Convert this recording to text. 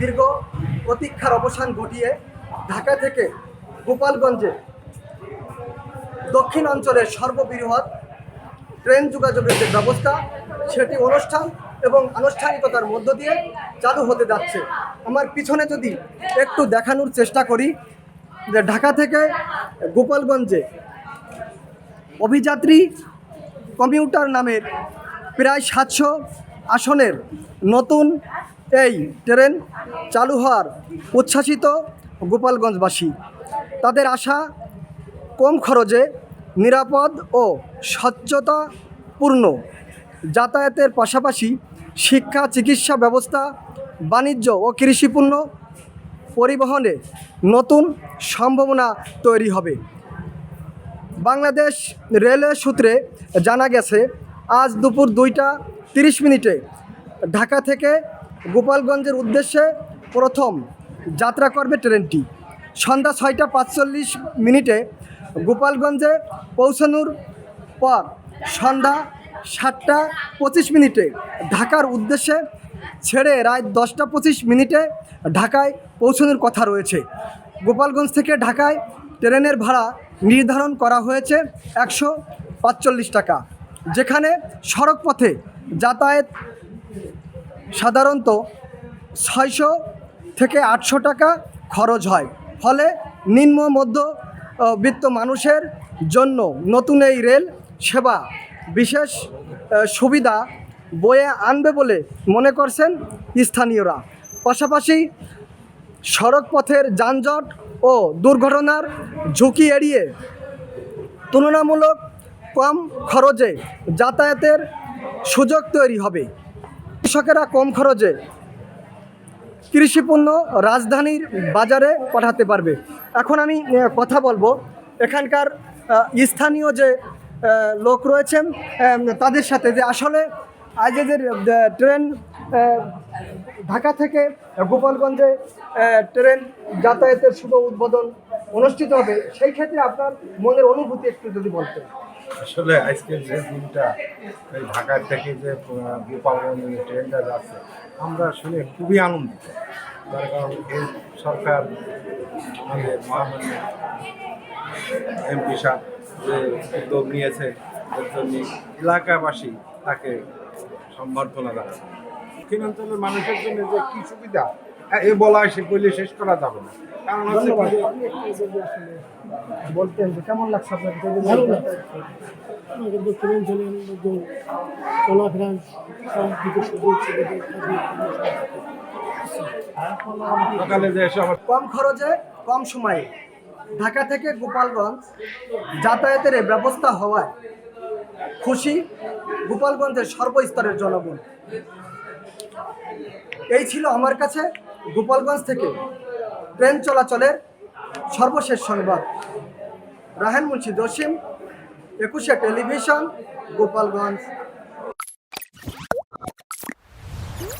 দীর্ঘ প্রতীক্ষার অবসান ঘটিয়ে ঢাকা থেকে গোপালগঞ্জে দক্ষিণ অঞ্চলের সর্ববৃহৎ ট্রেন যোগাযোগের যে ব্যবস্থা সেটি অনুষ্ঠান এবং আনুষ্ঠানিকতার মধ্য দিয়ে চালু হতে যাচ্ছে। আমার পিছনে যদি একটু দেখানোর চেষ্টা করি যে ঢাকা থেকে গোপালগঞ্জে অভিযাত্রী কমিউটার নামের প্রায় 700 আসনের নতুন এই ট্রেন চালু হওয়ার উচ্ছ্বাসিত গোপালগঞ্জবাসী। তাদের আশা কম খরচে নিরাপদ ও স্বচ্ছতাপূর্ণ যাতায়াতের পাশাপাশি শিক্ষা, চিকিৎসা ব্যবস্থা, বাণিজ্য ও কৃষিপণ্য পরিবহনে নতুন সম্ভাবনা তৈরি হবে। বাংলাদেশ রেলওয়ে সূত্রে জানা গেছে, আজ দুপুর 2টা 30 ঢাকা থেকে গোপালগঞ্জের উদ্দেশ্যে প্রথম যাত্রা করবে ট্রেনটি। সন্ধ্যা 6টা 45 গোপালগঞ্জে পৌঁছানোর পর সন্ধ্যা 7টা 25 ঢাকার উদ্দেশ্যে ছেড়ে রাত 10টা 25 ঢাকায় পৌঁছানোর কথা রয়েছে। গোপালগঞ্জ থেকে ঢাকায় ট্রেনের ভাড়া নির্ধারণ করা হয়েছে 145 টাকা, যেখানে সড়ক পথে যাতায়াত সাধারণত 600 থেকে 800 টাকা খরচ হয়। ফলে নিম্ন মধ্যবিত্ত মানুষের জন্য নতুন এই রেল সেবা বিশেষ সুবিধা বয়ে আনবে বলে মনে করছেন স্থানীয়রা। পাশাপাশি সড়ক পথের যানজট ও দুর্ঘটনার ঝুঁকি এড়িয়ে তুলনামূলক কম খরচে যাতায়াতের সুযোগ তৈরি হবে। কৃষকেরা কম খরচে কৃষিপণ্য রাজধানীর বাজারে পাঠাতে পারবে। এখন আমি কথা বলবো এখানকার স্থানীয় যে লোক রয়েছেন তাদের সাথে, যে আসলে আজ যে ট্রেন ঢাকা থেকে গোপালগঞ্জে ট্রেন যাতায়াতের শুভ উদ্বোধন অনুষ্ঠিত হবে, সেই ক্ষেত্রে আপনার মনের অনুভূতি একটু যদি বলতেন। আসলে আজকের যে দিনটা ঢাকা থেকে যে গোপালগঞ্জে ট্রেনটা যাচ্ছে, আমরা শুনে খুবই আনন্দিত। তার কারণ এই সরকার আমাদের মহামান্য এমপি সাহেব যে উদ্যোগ নিয়েছে, এর জন্য এলাকাবাসী তাকে সম্বর্ধনা জানায়। দক্ষিণাঞ্চলের মানুষের জন্য যে কী সুবিধা এ বলা সে বলে শেষ করা যাবে না। কারণ বলতেন যে কেমন লাগছে আপনার? দক্ষিণাঞ্চলের লোকজন চলাফেরা সকালে যে এসে আমার কম খরচে কম সময়ে ঢাকা থেকে গোপালগঞ্জ যাতায়াতের ব্যবস্থা হওয়ায় খুশি গোপালগঞ্জের সর্বস্তরের জনগণ। এই ছিল আমার কাছে গোপালগঞ্জ থেকে ট্রেন চলাচলের সর্বশেষ সংবাদ। রাহেন মুন্সি জসিম, 21 টেলিভিশন, গোপালগঞ্জ।